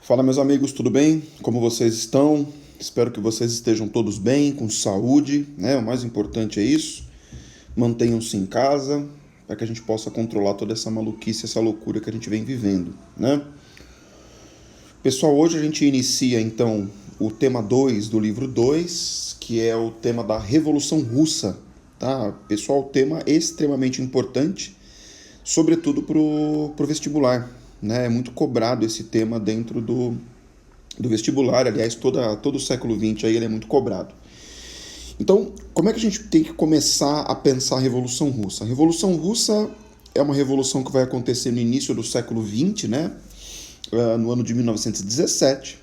Fala, meus amigos, tudo bem? Como vocês estão? Espero que vocês estejam todos bem, com saúde, né? O mais importante é isso. Mantenham-se em casa para que a gente possa controlar toda essa maluquice, essa loucura que a gente vem vivendo, né? Pessoal, hoje a gente inicia então o tema 2 do livro 2, que é o tema da Revolução Russa, tá? Pessoal, tema extremamente importante, sobretudo pro vestibular, né? É muito cobrado esse tema dentro do vestibular, aliás, todo o século XX aí ele é muito cobrado. Então, como é que a gente tem que começar a pensar a Revolução Russa? A Revolução Russa é uma revolução que vai acontecer no início do século XX, né? No ano de 1917,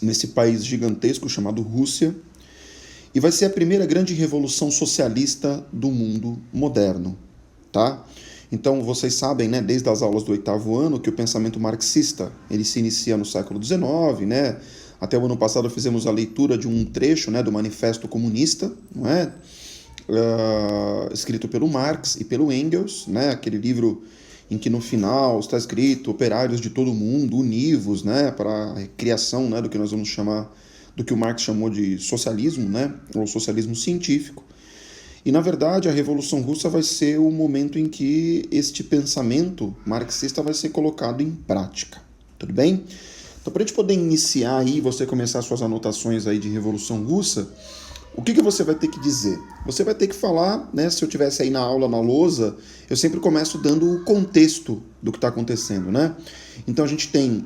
nesse país gigantesco chamado Rússia, e vai ser a primeira grande revolução socialista do mundo moderno, tá? Então, vocês sabem, né, desde as aulas do oitavo ano, que o pensamento marxista ele se inicia no século XIX, né? Até o ano passado fizemos a leitura de um trecho, né, do Manifesto Comunista, não é? Escrito pelo Marx e pelo Engels, né? Aquele livro em que no final está escrito operários de todo mundo, univos, né, para a criação, né, do que nós vamos chamar, do que o Marx chamou de socialismo, né, ou socialismo científico. E, na verdade, a Revolução Russa vai ser o momento em que este pensamento marxista vai ser colocado em prática. Tudo bem? Então, para a gente poder iniciar aí, você começar suas anotações aí de Revolução Russa, o que você vai ter que dizer? Você vai ter que falar, né? Se eu tivesse aí na aula, na lousa, eu sempre começo dando o contexto do que está acontecendo, né? Então, a gente tem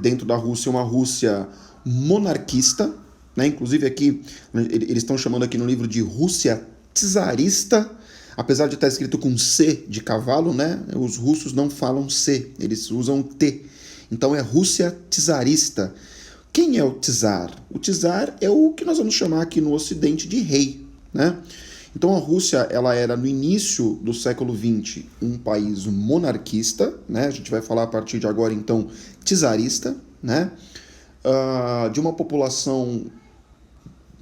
dentro da Rússia uma Rússia monarquista, né? Inclusive aqui, eles estão chamando aqui no livro de Rússia czarista, apesar de estar escrito com C de cavalo, né? Os russos não falam C, eles usam T. Então é Rússia czarista. Quem é o czar? O czar é o que nós vamos chamar aqui no Ocidente de rei, né? Então a Rússia, ela era no início do século XX um país monarquista, né? A gente vai falar a partir de agora então czarista, né? De uma população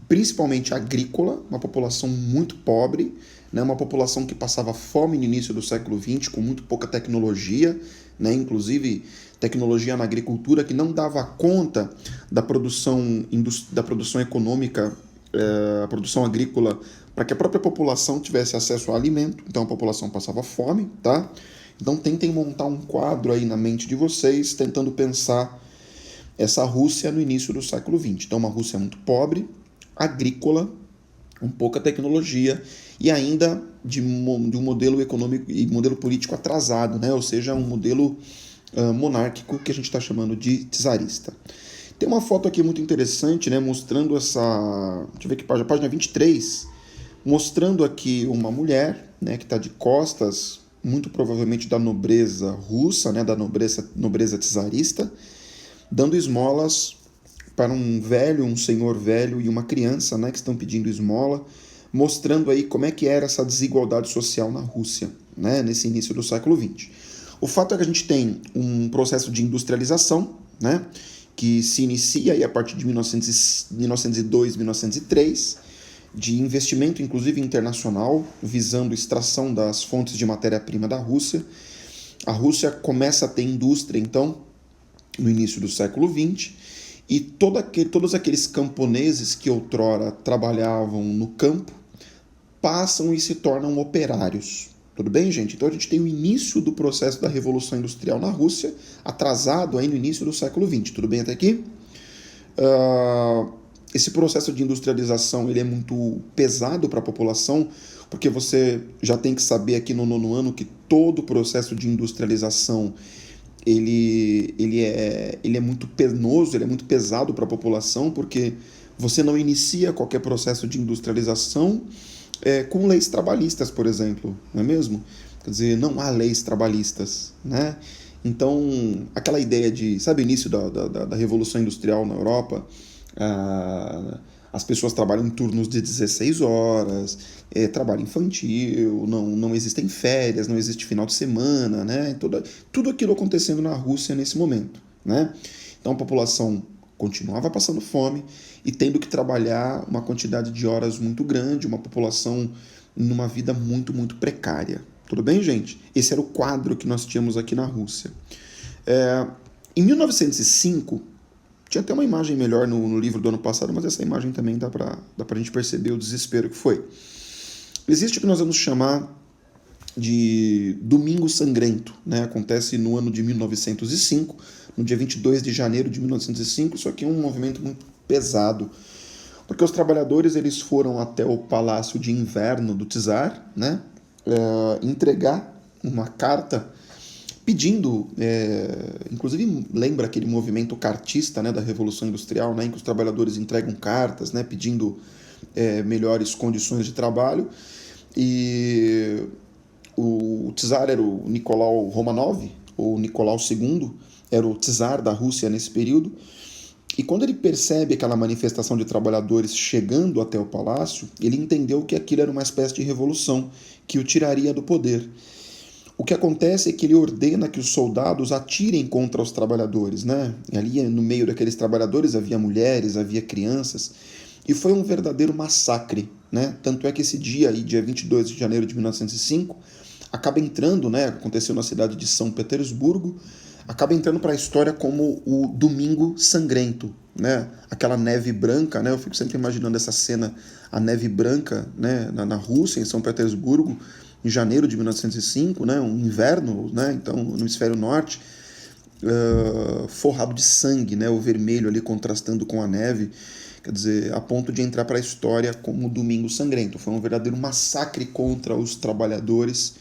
principalmente agrícola, uma população muito pobre, né? Uma população que passava fome no início do século XX, com muito pouca tecnologia, né? Inclusive tecnologia na agricultura que não dava conta da produção econômica, a produção agrícola, para que a própria população tivesse acesso a alimento. Então a população passava fome, tá? Então tentem montar um quadro aí na mente de vocês, tentando pensar essa Rússia no início do século XX. Então uma Rússia muito pobre, agrícola, com pouca tecnologia e ainda de um modelo econômico e modelo político atrasado, né? Ou seja, um modelo monárquico que a gente está chamando de czarista. Tem uma foto aqui muito interessante, né, mostrando essa... Deixa eu ver que página 23, mostrando aqui uma mulher, né, que está de costas, muito provavelmente da nobreza russa, né, da nobreza czarista, dando esmolas para um senhor velho e uma criança, né, que estão pedindo esmola, mostrando aí como é que era essa desigualdade social na Rússia, né, nesse início do século XX. O fato é que a gente tem um processo de industrialização, né, que se inicia aí a partir de 1902, 1903, de investimento inclusive internacional, visando extração das fontes de matéria-prima da Rússia. A Rússia começa a ter indústria, então, no início do século XX, e todos aqueles camponeses que outrora trabalhavam no campo passam e se tornam operários. Tudo bem, gente? Então a gente tem o início do processo da Revolução Industrial na Rússia, atrasado aí no início do século XX. Tudo bem até aqui? Esse processo de industrialização ele é muito pesado para a população, porque você já tem que saber aqui no nono ano que todo o processo de industrialização ele é muito penoso, ele é muito pesado para a população, porque você não inicia qualquer processo de industrialização com leis trabalhistas, por exemplo, não é mesmo? Quer dizer, não há leis trabalhistas, né? Então, aquela ideia de, sabe, o início da Revolução Industrial na Europa, as pessoas trabalham em turnos de 16 horas, trabalho infantil, não existem férias, não existe final de semana, né? Tudo aquilo acontecendo na Rússia nesse momento, né? Então a população continuava passando fome e tendo que trabalhar uma quantidade de horas muito grande, uma população numa vida muito, muito precária. Tudo bem, gente? Esse era o quadro que nós tínhamos aqui na Rússia. Em 1905, tinha até uma imagem melhor no livro do ano passado, mas essa imagem também dá para a gente perceber o desespero que foi. Existe o que nós vamos chamar de Domingo Sangrento, né? Acontece no ano de 1905, no dia 22 de janeiro de 1905. Isso aqui é um movimento muito pesado, porque os trabalhadores eles foram até o Palácio de Inverno do Czar, né? Entregar uma carta pedindo, inclusive lembra aquele movimento cartista, né, da Revolução Industrial, né, em que os trabalhadores entregam cartas, né, pedindo melhores condições de trabalho. E o czar era o Nicolau Romanov, ou Nicolau II, era o czar da Rússia nesse período. E quando ele percebe aquela manifestação de trabalhadores chegando até o palácio, ele entendeu que aquilo era uma espécie de revolução que o tiraria do poder. O que acontece é que ele ordena que os soldados atirem contra os trabalhadores, né? E ali no meio daqueles trabalhadores havia mulheres, havia crianças, e foi um verdadeiro massacre, né? Tanto é que esse dia aí, dia 22 de janeiro de 1905, acaba entrando, né? Aconteceu na cidade de São Petersburgo, acaba entrando para a história como o Domingo Sangrento, né? Aquela neve branca, né? Eu fico sempre imaginando essa cena, a neve branca, né? Na Rússia, em São Petersburgo, em janeiro de 1905, né, um inverno, né, então no hemisfério norte, forrado de sangue, né, o vermelho ali contrastando com a neve, quer dizer, a ponto de entrar para a história como o Domingo Sangrento. Foi um verdadeiro massacre contra os trabalhadores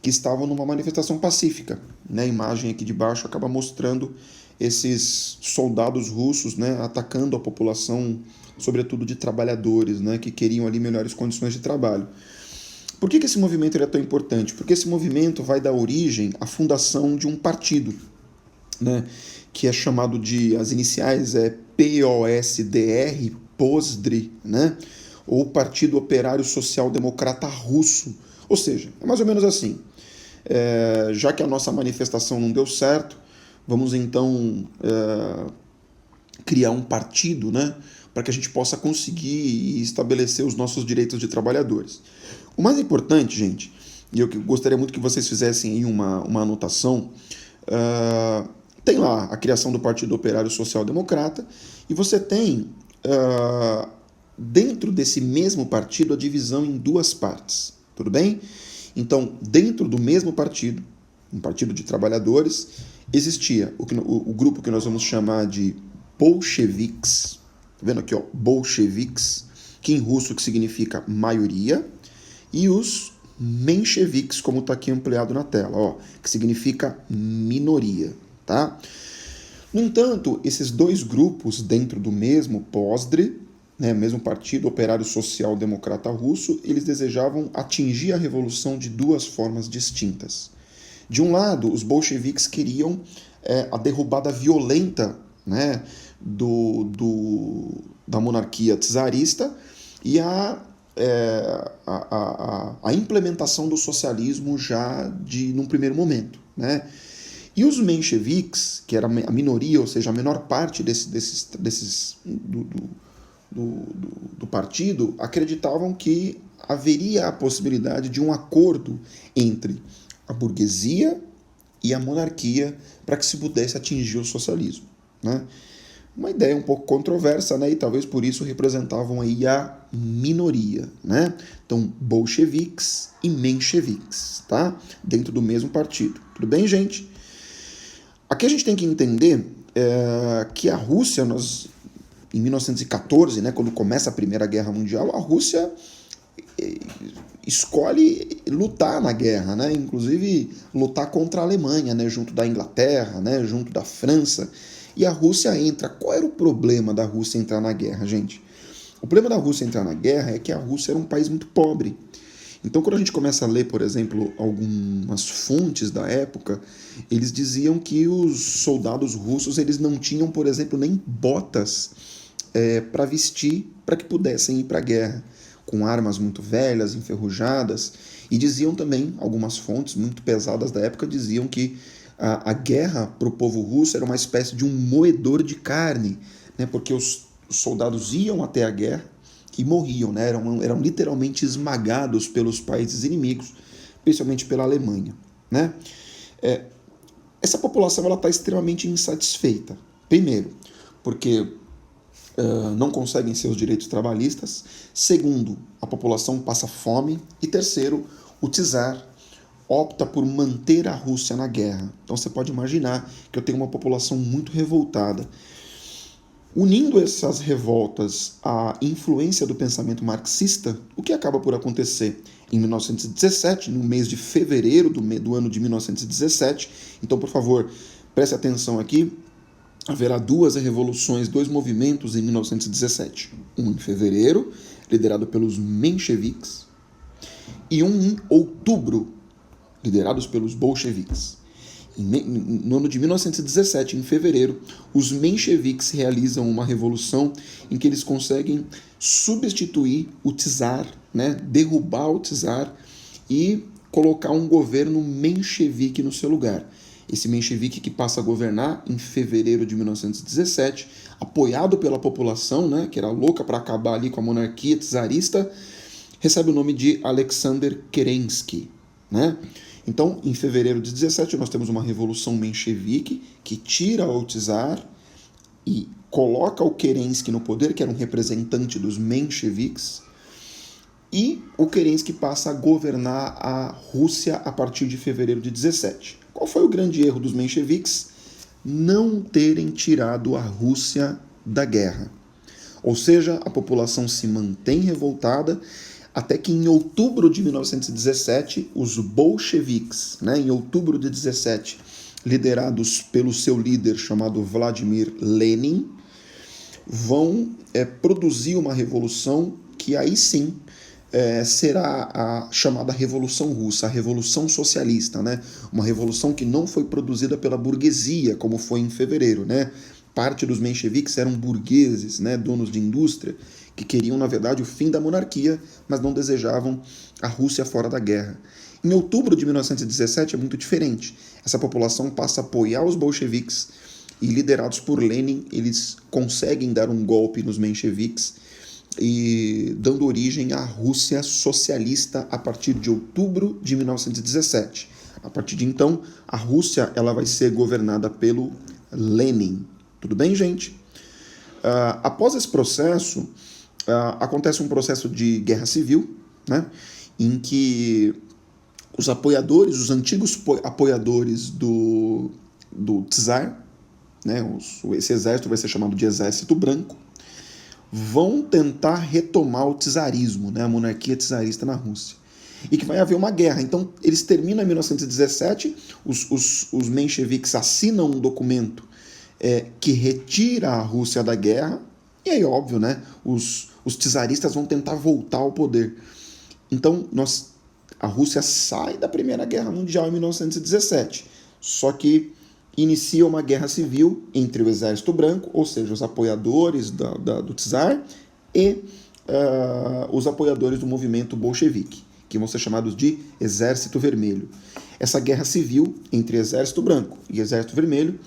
que estavam numa manifestação pacífica, né, a imagem aqui de baixo acaba mostrando esses soldados russos, né, atacando a população, sobretudo de trabalhadores, né, que queriam ali melhores condições de trabalho. Por que esse movimento é tão importante? Porque esse movimento vai dar origem à fundação de um partido, né, que é chamado de, as iniciais é POSDR, POSDR, né, ou Partido Operário Social Democrata Russo. Ou seja, é mais ou menos assim, já que a nossa manifestação não deu certo, vamos então criar um partido, né, para que a gente possa conseguir estabelecer os nossos direitos de trabalhadores. O mais importante, gente, e eu gostaria muito que vocês fizessem aí uma anotação, tem lá a criação do Partido Operário Social Democrata, e você tem, dentro desse mesmo partido, a divisão em duas partes, tudo bem? Então, dentro do mesmo partido, um partido de trabalhadores, existia o grupo que nós vamos chamar de bolcheviques, tá vendo aqui, ó, bolcheviques, que em russo que significa maioria, e os mencheviques, como está aqui ampliado na tela, ó, que significa minoria, tá? No entanto, esses dois grupos dentro do mesmo POSDR, né, mesmo Partido Operário Social Democrata Russo, eles desejavam atingir a revolução de duas formas distintas. De um lado, os bolcheviques queriam a derrubada violenta, né, da monarquia czarista e a implementação do socialismo já num primeiro momento, né? E os mencheviques, que era a minoria, ou seja, a menor parte do partido, acreditavam que haveria a possibilidade de um acordo entre a burguesia e a monarquia para que se pudesse atingir o socialismo, né? Uma ideia um pouco controversa, né? E talvez por isso representavam aí a minoria, né? Então, bolcheviques e mencheviques, tá? Dentro do mesmo partido. Tudo bem, gente? Aqui a gente tem que entender que a Rússia, em 1914, né, quando começa a Primeira Guerra Mundial, a Rússia escolhe lutar na guerra, né? Inclusive lutar contra a Alemanha, né? Junto da Inglaterra, né? Junto da França. E a Rússia entra. Qual era o problema da Rússia entrar na guerra, gente? O problema da Rússia entrar na guerra é que a Rússia era um país muito pobre. Então, quando a gente começa a ler, por exemplo, algumas fontes da época, eles diziam que os soldados russos eles não tinham, por exemplo, nem botas para vestir para que pudessem ir para a guerra, com armas muito velhas, enferrujadas. E diziam também, algumas fontes muito pesadas da época, diziam que a guerra para o povo russo era uma espécie de um moedor de carne, né, porque os soldados iam até a guerra e morriam, né, eram literalmente esmagados pelos países inimigos, principalmente pela Alemanha, né? Essa população está extremamente insatisfeita. Primeiro, porque não conseguem seus direitos trabalhistas. Segundo, a população passa fome. E terceiro, o czar opta por manter a Rússia na guerra. Então você pode imaginar que eu tenho uma população muito revoltada. Unindo essas revoltas à influência do pensamento marxista, o que acaba por acontecer em 1917, no mês de fevereiro do ano de 1917, então, por favor, preste atenção aqui, haverá duas revoluções, dois movimentos em 1917. Um em fevereiro, liderado pelos mencheviques, e um em outubro, liderados pelos bolcheviques. No ano de 1917, em fevereiro, os mencheviques realizam uma revolução em que eles conseguem substituir o czar, né, derrubar o czar e colocar um governo menchevique no seu lugar. Esse menchevique que passa a governar em fevereiro de 1917, apoiado pela população, né, que era louca para acabar ali com a monarquia czarista, recebe o nome de Alexander Kerensky, né? Então, em fevereiro de 17, nós temos uma revolução menchevique que tira o czar e coloca o Kerensky no poder, que era um representante dos mencheviques, e o Kerensky passa a governar a Rússia a partir de fevereiro de 17. Qual foi o grande erro dos mencheviques? Não terem tirado a Rússia da guerra. Ou seja, a população se mantém revoltada, até que em outubro de 1917, os bolcheviques, né, em outubro de 17, liderados pelo seu líder chamado Vladimir Lenin, vão produzir uma revolução que aí sim será a chamada Revolução Russa, a Revolução Socialista, né? Uma revolução que não foi produzida pela burguesia, como foi em fevereiro, né? Parte dos mencheviques eram burgueses, né, donos de indústria, que queriam, na verdade, o fim da monarquia, mas não desejavam a Rússia fora da guerra. Em outubro de 1917 é muito diferente. Essa população passa a apoiar os bolcheviques e, liderados por Lenin, eles conseguem dar um golpe nos mencheviques e dando origem à Rússia socialista a partir de outubro de 1917. A partir de então, a Rússia ela vai ser governada pelo Lenin. Tudo bem, gente? Após esse processo, acontece um processo de guerra civil, né, em que os apoiadores, os antigos apoiadores do czar, né, esse exército vai ser chamado de Exército Branco, vão tentar retomar o czarismo, né, a monarquia czarista na Rússia. E que vai haver uma guerra. Então, eles terminam em 1917, os mencheviques assinam um documento que retira a Rússia da guerra, e aí, óbvio, né, os czaristas vão tentar voltar ao poder. Então, a Rússia sai da Primeira Guerra Mundial em 1917, só que inicia uma guerra civil entre o Exército Branco, ou seja, os apoiadores do czar, e os apoiadores do movimento bolchevique, que vão ser chamados de Exército Vermelho. Essa guerra civil entre Exército Branco e Exército Vermelho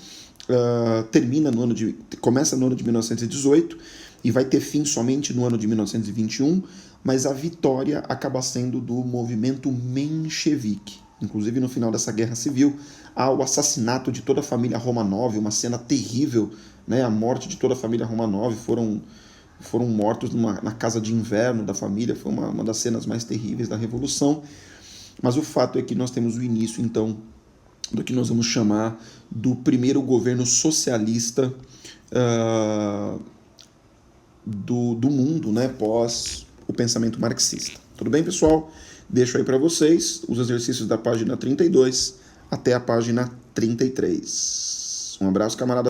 começa no ano de 1918 e vai ter fim somente no ano de 1921, mas a vitória acaba sendo do movimento menchevique. Inclusive, no final dessa guerra civil, há o assassinato de toda a família Romanov, uma cena terrível, né? A morte de toda a família Romanov, foram mortos na casa de inverno da família, foi uma das cenas mais terríveis da Revolução. Mas o fato é que nós temos o início, então, do que nós vamos chamar do primeiro governo socialista do mundo, né, pós o pensamento marxista. Tudo bem, pessoal? Deixo aí para vocês os exercícios da página 32 até a página 33. Um abraço, camarada.